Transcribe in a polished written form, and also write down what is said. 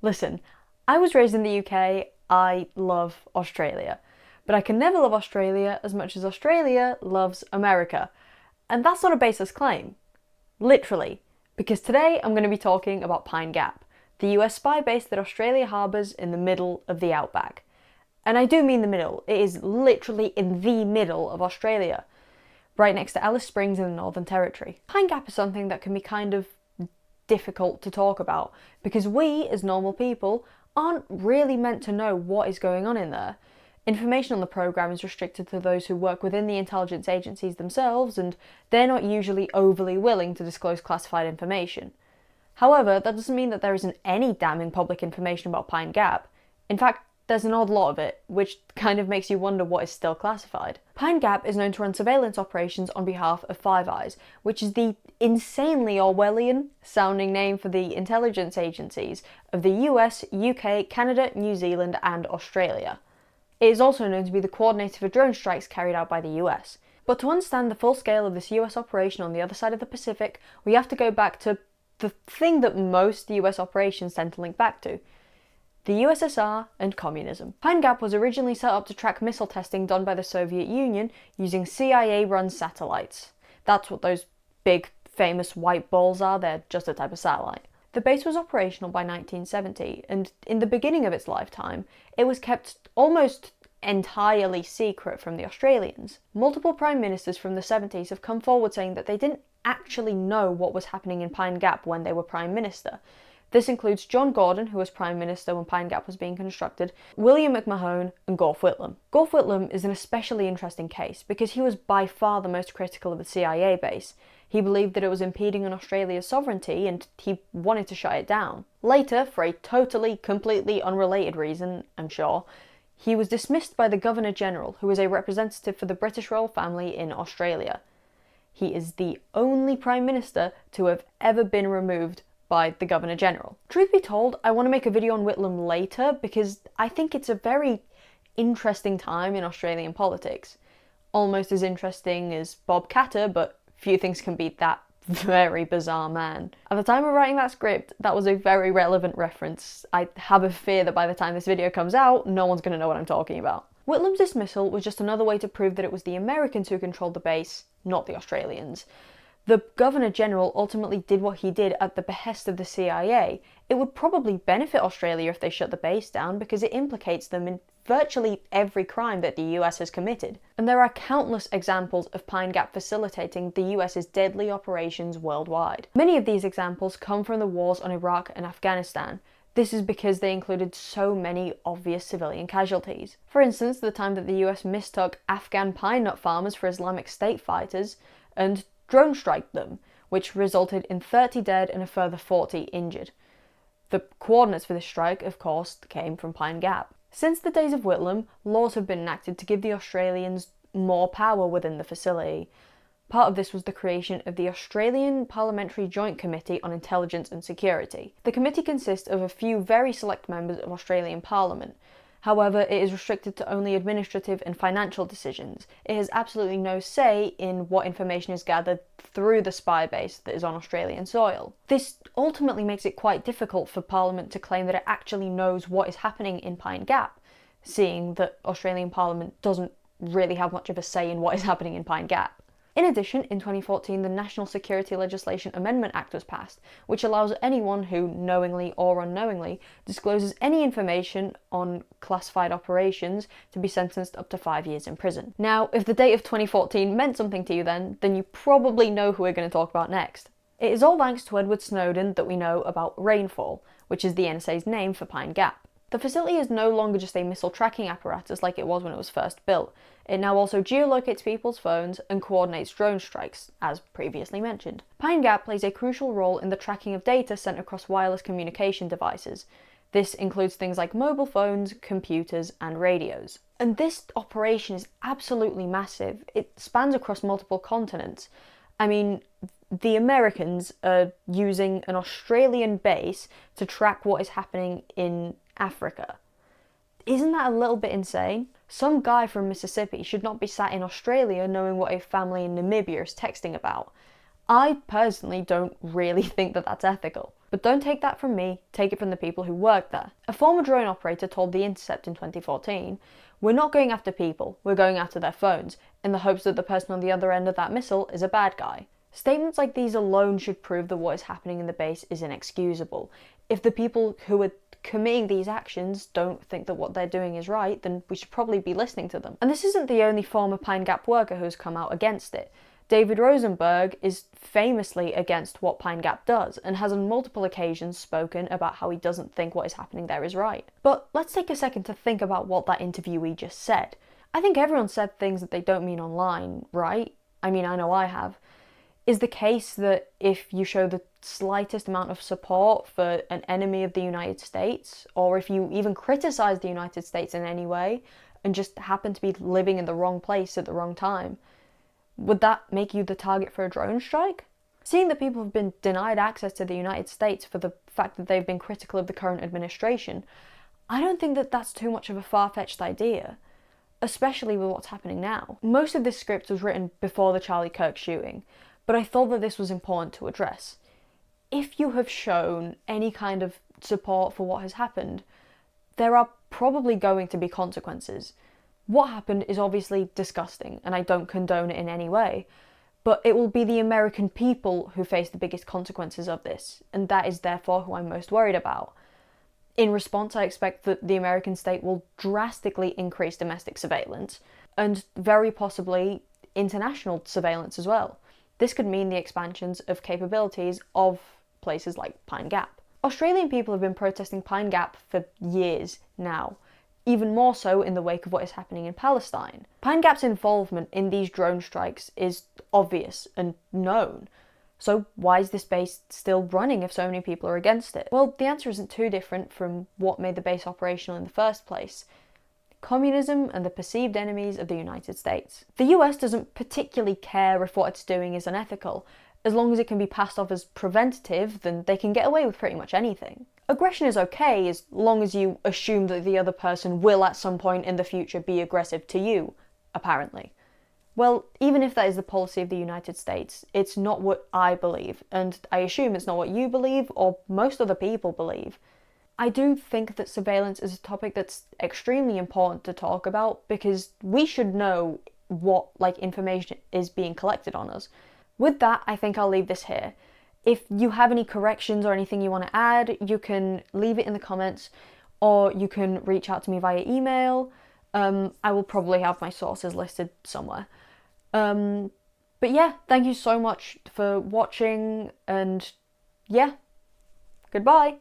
Listen, I was raised in the UK, I love Australia, but I can never love Australia as much as Australia loves America. And that's not a baseless claim, literally, because today I'm going to be talking about Pine Gap, the US spy base that Australia harbours in the middle of the Outback. And I do mean the middle, it is literally in the middle of Australia, right next to Alice Springs in the Northern Territory. Pine Gap is something that can be kind of difficult to talk about because we, as normal people, aren't really meant to know what is going on in there. Information on the programme is restricted to those who work within the intelligence agencies themselves, and they're not usually overly willing to disclose classified information. However, that doesn't mean that there isn't any damning public information about Pine Gap. In fact, there's an odd lot of it, which kind of makes you wonder what is still classified. Pine Gap is known to run surveillance operations on behalf of Five Eyes, which is the insanely Orwellian-sounding name for the intelligence agencies of the US, UK, Canada, New Zealand, and Australia. It is also known to be the coordinator for drone strikes carried out by the US. But to understand the full scale of this US operation on the other side of the Pacific, we have to go back to the thing that most US operations tend to link back to: the USSR and communism. Pine Gap was originally set up to track missile testing done by the Soviet Union using CIA-run satellites. That's what those big, famous white balls are, they're just a type of satellite. The base was operational by 1970, and in the beginning of its lifetime, it was kept almost entirely secret from the Australians. Multiple prime ministers from the 70s have come forward saying that they didn't actually know what was happening in Pine Gap when they were prime minister. This includes John Gordon, who was Prime Minister when Pine Gap was being constructed, William McMahon, and Gough Whitlam. Gough Whitlam is an especially interesting case because he was by far the most critical of the CIA base. He believed that it was impeding on Australia's sovereignty and he wanted to shut it down. Later, for a totally, completely unrelated reason, I'm sure, he was dismissed by the Governor-General, who was a representative for the British royal family in Australia. He is the only Prime Minister to have ever been removed by the Governor-General. Truth be told, I want to make a video on Whitlam later because I think it's a very interesting time in Australian politics. Almost as interesting as Bob Katter, but few things can beat that very bizarre man. At the time of writing that script, that was a very relevant reference. I have a fear that by the time this video comes out, no one's going to know what I'm talking about. Whitlam's dismissal was just another way to prove that it was the Americans who controlled the base, not the Australians. The Governor-General ultimately did what he did at the behest of the CIA. It would probably benefit Australia if they shut the base down because it implicates them in virtually every crime that the US has committed. And there are countless examples of Pine Gap facilitating the US's deadly operations worldwide. Many of these examples come from the wars on Iraq and Afghanistan. This is because they included so many obvious civilian casualties. For instance, the time that the US mistook Afghan pine nut farmers for Islamic State fighters and drone strike them, which resulted in 30 dead and a further 40 injured. The coordinates for this strike, of course, came from Pine Gap. Since the days of Whitlam, laws have been enacted to give the Australians more power within the facility. Part of this was the creation of the Australian Parliamentary Joint Committee on Intelligence and Security. The committee consists of a few very select members of Australian Parliament. However, it is restricted to only administrative and financial decisions. It has absolutely no say in what information is gathered through the spy base that is on Australian soil. This ultimately makes it quite difficult for Parliament to claim that it actually knows what is happening in Pine Gap, seeing that Australian Parliament doesn't really have much of a say in what is happening in Pine Gap. In addition, in 2014, the National Security Legislation Amendment Act was passed, which allows anyone who, knowingly or unknowingly, discloses any information on classified operations to be sentenced up to 5 years in prison. Now, if the date of 2014 meant something to you then you probably know who we're going to talk about next. It is all thanks to Edward Snowden that we know about Rainfall, which is the NSA's name for Pine Gap. The facility is no longer just a missile tracking apparatus like it was when it was first built. It now also geolocates people's phones and coordinates drone strikes, as previously mentioned. Pine Gap plays a crucial role in the tracking of data sent across wireless communication devices. This includes things like mobile phones, computers, and radios. And this operation is absolutely massive. It spans across multiple continents. I mean, the Americans are using an Australian base to track what is happening in Africa. Isn't that a little bit insane? Some guy from Mississippi should not be sat in Australia knowing what a family in Namibia is texting about. I personally don't really think that that's ethical. But don't take that from me, take it from the people who work there. A former drone operator told The Intercept in 2014, "We're not going after people, we're going after their phones, in the hopes that the person on the other end of that missile is a bad guy." Statements like these alone should prove that what is happening in the base is inexcusable. If the people who are committing these actions don't think that what they're doing is right, then we should probably be listening to them. And this isn't the only former Pine Gap worker who's come out against it. David Rosenberg is famously against what Pine Gap does and has on multiple occasions spoken about how he doesn't think what is happening there is right. But let's take a second to think about what that interviewee just said. I think everyone said things that they don't mean online, right? I mean, I know I have. Is the case that if you show the slightest amount of support for an enemy of the United States, or if you even criticize the United States in any way, and just happen to be living in the wrong place at the wrong time, would that make you the target for a drone strike? Seeing that people have been denied access to the United States for the fact that they've been critical of the current administration, I don't think that that's too much of a far-fetched idea, especially with what's happening now. Most of this script was written before the Charlie Kirk shooting, but I thought that this was important to address. If you have shown any kind of support for what has happened, there are probably going to be consequences. What happened is obviously disgusting, and I don't condone it in any way, but it will be the American people who face the biggest consequences of this, and that is therefore who I'm most worried about. In response, I expect that the American state will drastically increase domestic surveillance, and very possibly international surveillance as well. This could mean the expansions of capabilities of places like Pine Gap. Australian people have been protesting Pine Gap for years now, even more so in the wake of what is happening in Palestine. Pine Gap's involvement in these drone strikes is obvious and known. So why is this base still running if so many people are against it? Well, the answer isn't too different from what made the base operational in the first place. Communism and the perceived enemies of the United States. The US doesn't particularly care if what it's doing is unethical. As long as it can be passed off as preventative, then they can get away with pretty much anything. Aggression is okay as long as you assume that the other person will at some point in the future be aggressive to you, apparently. Well, even if that is the policy of the United States, it's not what I believe, and I assume it's not what you believe or most other people believe. I do think that surveillance is a topic that's extremely important to talk about because we should know what information is being collected on us. With that, I think I'll leave this here. If you have any corrections or anything you want to add, you can leave it in the comments or you can reach out to me via email. I will probably have my sources listed somewhere. But yeah, thank you so much for watching and yeah, goodbye.